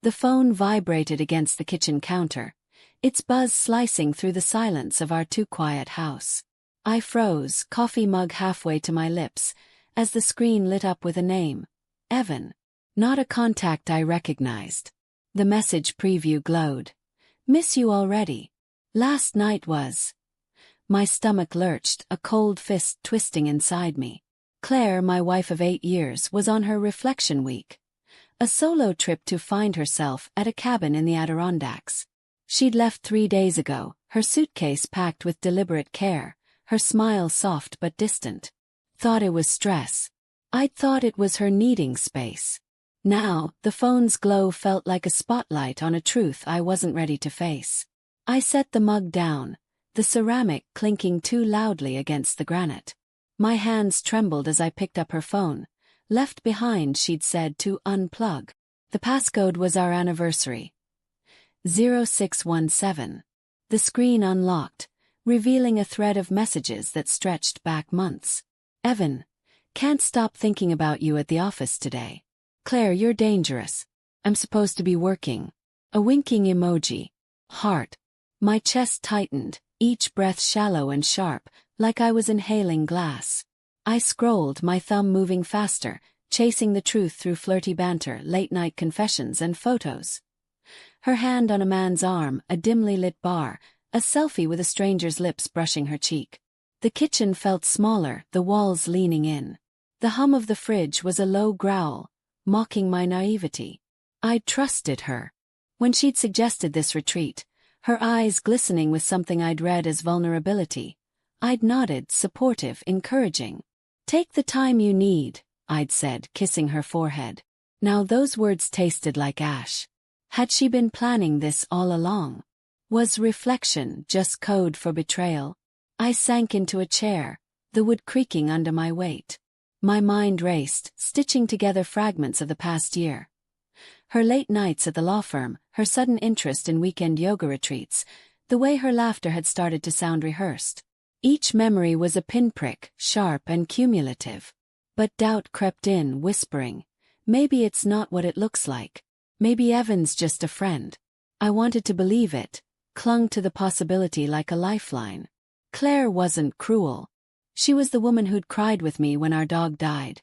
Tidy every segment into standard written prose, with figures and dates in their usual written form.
The phone vibrated against the kitchen counter, its buzz slicing through the silence of our too-quiet house. I froze, coffee mug halfway to my lips, as the screen lit up with a name. Evan. Not a contact I recognized. The message preview glowed. Miss you already. Last night was. My stomach lurched, a cold fist twisting inside me. Claire, my wife of 8 years, was on her reflection week. A solo trip to find herself at a cabin in the Adirondacks. She'd left 3 days ago, her suitcase packed with deliberate care, her smile soft but distant. Thought it was stress. I'd thought it was her needing space. Now, the phone's glow felt like a spotlight on a truth I wasn't ready to face. I set the mug down, the ceramic clinking too loudly against the granite. My hands trembled as I picked up her phone. Left behind, she'd said, to unplug. The passcode was our anniversary. 0617. The screen unlocked, revealing a thread of messages that stretched back months. Evan. Can't stop thinking about you at the office today. Claire, you're dangerous. I'm supposed to be working. A winking emoji. Heart. My chest tightened, each breath shallow and sharp, like I was inhaling glass. I scrolled, my thumb moving faster, chasing the truth through flirty banter, late-night confessions and photos. Her hand on a man's arm, a dimly lit bar, a selfie with a stranger's lips brushing her cheek. The kitchen felt smaller, the walls leaning in. The hum of the fridge was a low growl, mocking my naivety. I'd trusted her. When she'd suggested this retreat, her eyes glistening with something I'd read as vulnerability, I'd nodded, supportive, encouraging. Take the time you need, I'd said, kissing her forehead. Now those words tasted like ash. Had she been planning this all along? Was reflection just code for betrayal? I sank into a chair, the wood creaking under my weight. My mind raced, stitching together fragments of the past year. Her late nights at the law firm, her sudden interest in weekend yoga retreats, the way her laughter had started to sound rehearsed. Each memory was a pinprick, sharp and cumulative. But doubt crept in, whispering, maybe it's not what it looks like. Maybe Evan's just a friend. I wanted to believe it, clung to the possibility like a lifeline. Claire wasn't cruel. She was the woman who'd cried with me when our dog died,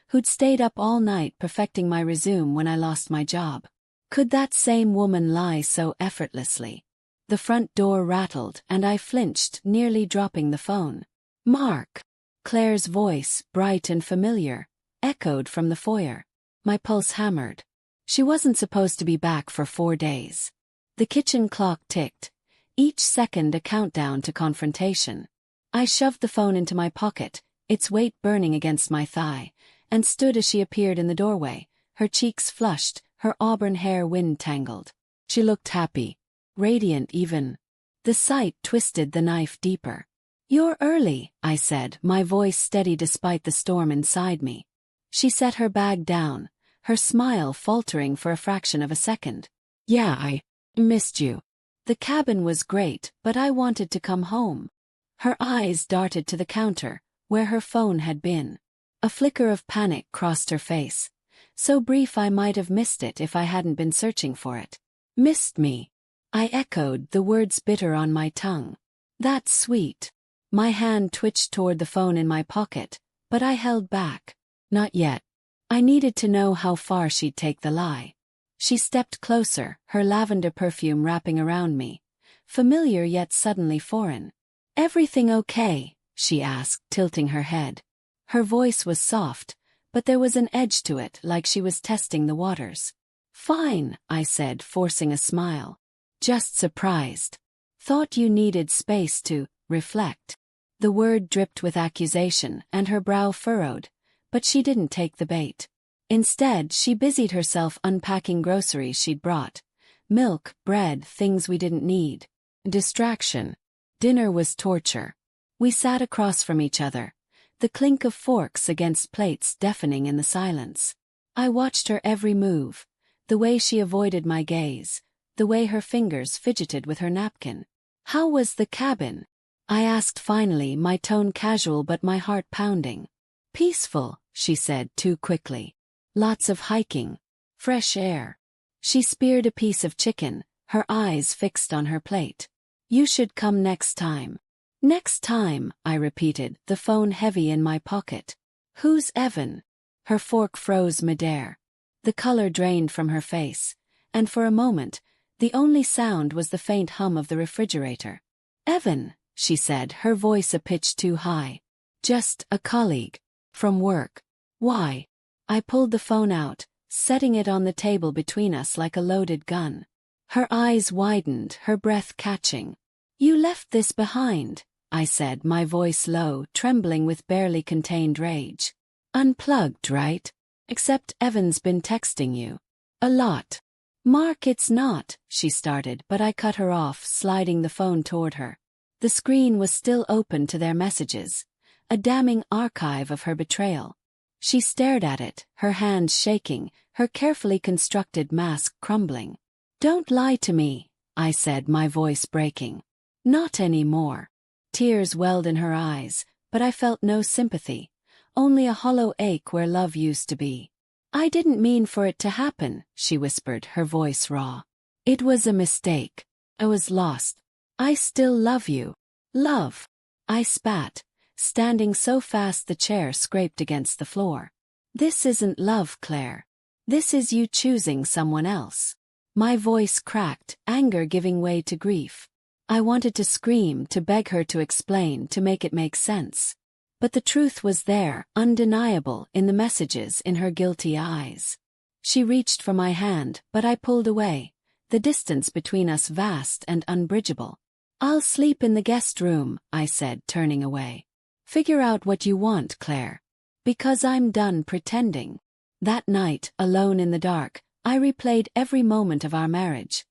who'd stayed up all night perfecting my resume when I lost my job. Could that same woman lie so effortlessly? The front door rattled, and I flinched, nearly dropping the phone. Mark! Claire's voice, bright and familiar, echoed from the foyer. My pulse hammered. She wasn't supposed to be back for 4 days. The kitchen clock ticked, each second a countdown to confrontation. I shoved the phone into my pocket, its weight burning against my thigh, and stood as she appeared in the doorway, her cheeks flushed, her auburn hair wind-tangled. She looked happy. Radiant even. The sight twisted the knife deeper. You're early, I said, my voice steady despite the storm inside me. She set her bag down, her smile faltering for a fraction of a second. Yeah, I missed you. The cabin was great, but I wanted to come home. Her eyes darted to the counter, where her phone had been. A flicker of panic crossed her face, so brief I might have missed it if I hadn't been searching for it. Missed me. I echoed, the words bitter on my tongue. That's sweet. My hand twitched toward the phone in my pocket, but I held back. Not yet. I needed to know how far she'd take the lie. She stepped closer, her lavender perfume wrapping around me, familiar yet suddenly foreign. Everything okay? She asked, tilting her head. Her voice was soft, but there was an edge to it, like she was testing the waters. Fine, I said, forcing a smile. Just surprised. Thought you needed space to reflect. The word dripped with accusation, and her brow furrowed, but she didn't take the bait. Instead, she busied herself unpacking groceries she'd brought. Milk, bread, things we didn't need. Distraction. Dinner was torture. We sat across from each other, the clink of forks against plates deafening in the silence. I watched her every move, the way she avoided my gaze, the way her fingers fidgeted with her napkin. How was the cabin? I asked finally, my tone casual but my heart pounding. Peaceful, she said too quickly. Lots of hiking. Fresh air. She speared a piece of chicken, her eyes fixed on her plate. You should come next time. Next time, I repeated, the phone heavy in my pocket. Who's Evan? Her fork froze midair. The color drained from her face, and for a moment, the only sound was the faint hum of the refrigerator. Evan, she said, her voice a pitch too high. Just a colleague. From work. Why? I pulled the phone out, setting it on the table between us like a loaded gun. Her eyes widened, her breath catching. You left this behind, I said, my voice low, trembling with barely contained rage. Unplugged, right? Except Evan's been texting you. A lot. Mark, it's not, she started, but I cut her off, sliding the phone toward her. The screen was still open to their messages, a damning archive of her betrayal. She stared at it, her hands shaking, her carefully constructed mask crumbling. Don't lie to me, I said, my voice breaking. Not anymore. Tears welled in her eyes, but I felt no sympathy, only a hollow ache where love used to be. I didn't mean for it to happen, she whispered, her voice raw. It was a mistake. I was lost. I still love you. Love. I spat, standing so fast the chair scraped against the floor. This isn't love, Claire. This is you choosing someone else. My voice cracked, anger giving way to grief. I wanted to scream, to beg her to explain, to make it make sense. But the truth was there, undeniable, in the messages, in her guilty eyes. She reached for my hand, but I pulled away, the distance between us vast and unbridgeable. I'll sleep in the guest room, I said, turning away. Figure out what you want, Claire. Because I'm done pretending. That night, alone in the dark, I replayed every moment of our marriage.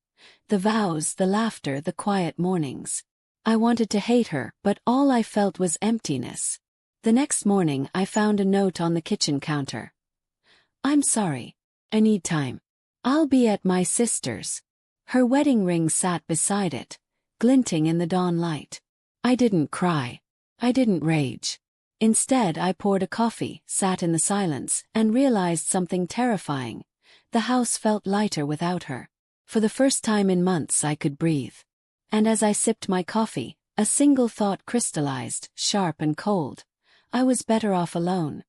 The vows, the laughter, the quiet mornings. I wanted to hate her, but all I felt was emptiness. The next morning I found a note on the kitchen counter. I'm sorry. I need time. I'll be at my sister's. Her wedding ring sat beside it, glinting in the dawn light. I didn't cry. I didn't rage. Instead, I poured a coffee, sat in the silence, and realized something terrifying. The house felt lighter without her. For the first time in months I could breathe. And as I sipped my coffee, a single thought crystallized, sharp and cold. I was better off alone.